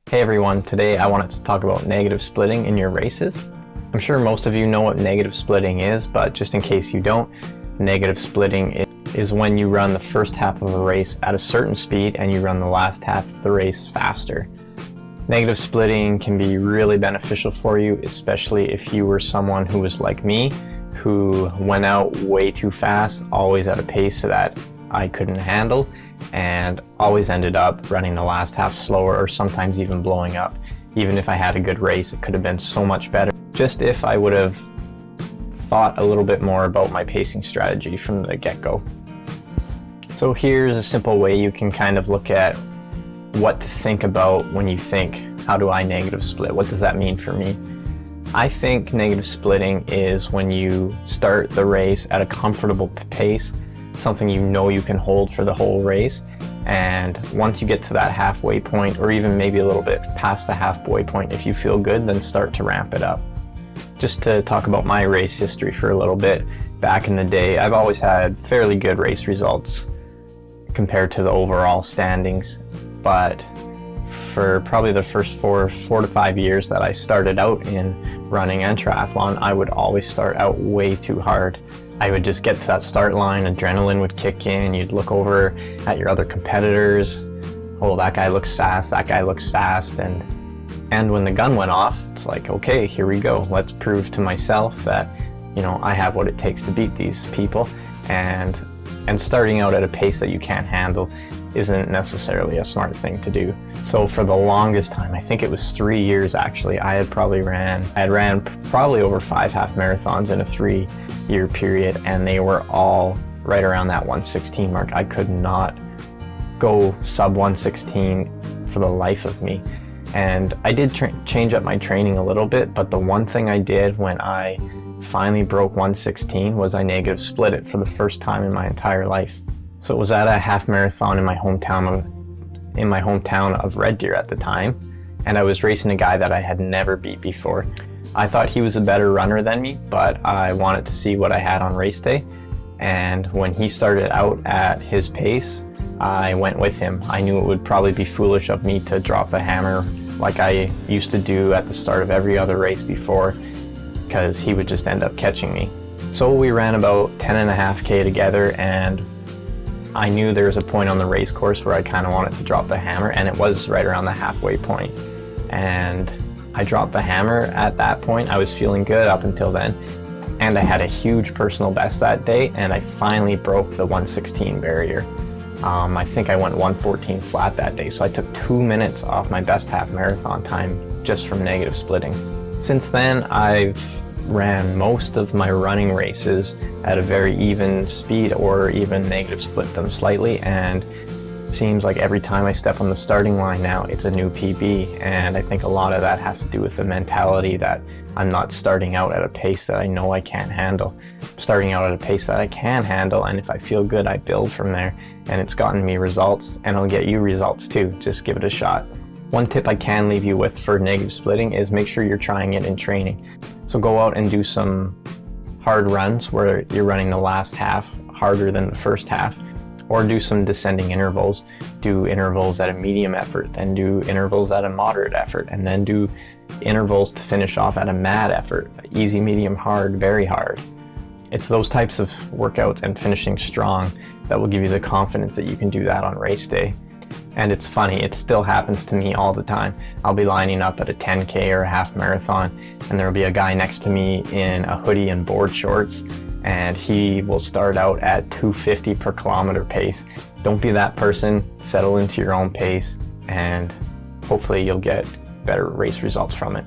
Hey everyone, today I wanted to talk about negative splitting in your races. I'm sure most of you know what negative splitting is, but just in case you don't, negative splitting is when you run the first half of a race at a certain speed and you run the last half of the race faster. Negative splitting can be really beneficial for you, especially if you were someone who was like me, who went out way too fast, always at a pace that I couldn't handle, and always ended up running the last half slower or sometimes even blowing up. Even if I had a good race, it could have been so much better just if I would have thought a little bit more about my pacing strategy from the get-go. So here's a simple way you can kind of look at what to think about when you think, how do I negative split? What does that mean for me? I think negative splitting is when you start the race at a comfortable pace, something you know you can hold for the whole race, and once you get to that halfway point, or even maybe a little bit past the halfway point, if you feel good, then start to ramp it up. Just to talk about my race history for a little bit, back in the day, I've always had fairly good race results compared to the overall standings, but for probably the first four to 5 years that I started out in running and triathlon, I would always start out way too hard. I would just get to that start line, adrenaline would kick in, you'd look over at your other competitors, oh, that guy looks fast, and when the gun went off, it's like, okay, here we go, let's prove to myself that, you know, I have what it takes to beat these people, and starting out at a pace that you can't handle isn't necessarily a smart thing to do. So for the longest time, I think it was 3 years actually, I had ran probably over 5 half marathons in a 3-year period, and they were all right around that 116 mark. I could not go sub 116 for the life of me. And I did change up my training a little bit, but the one thing I did when I finally broke 116 was I negative split it for the first time in my entire life. So it was at a half marathon in my hometown of Red Deer at the time, and I was racing a guy that I had never beat before. I thought he was a better runner than me, but I wanted to see what I had on race day, and when he started out at his pace, I went with him. I knew it would probably be foolish of me to drop the hammer like I used to do at the start of every other race before, because he would just end up catching me. So we ran about 10.5K together, and I knew there was a point on the race course where I kind of wanted to drop the hammer, and it was right around the halfway point. And I dropped the hammer at that point. I was feeling good up until then, and I had a huge personal best that day, and I finally broke the 116 barrier. I think I went 114 flat that day, so I took 2 minutes off my best half marathon time just from negative splitting. Since then, I've ran most of my running races at a very even speed or even negative split them slightly, and it seems like every time I step on the starting line now, it's a new PB, and I think a lot of that has to do with the mentality that I'm not starting out at a pace that I know I can't handle. I'm starting out at a pace that I can handle, and if I feel good, I build from there, and it's gotten me results, and it'll get you results too. Just give it a shot. One tip I can leave you with for negative splitting is make sure you're trying it in training. So go out and do some hard runs where you're running the last half harder than the first half, or do some descending intervals. Do intervals at a medium effort, then do intervals at a moderate effort, and then do intervals to finish off at a mad effort. Easy, medium, hard, very hard. It's those types of workouts and finishing strong that will give you the confidence that you can do that on race day. And it's funny, it still happens to me all the time. I'll be lining up at a 10K or a half marathon, and there'll be a guy next to me in a hoodie and board shorts, and he will start out at 250 per kilometer pace. Don't be that person, settle into your own pace, and hopefully you'll get better race results from it.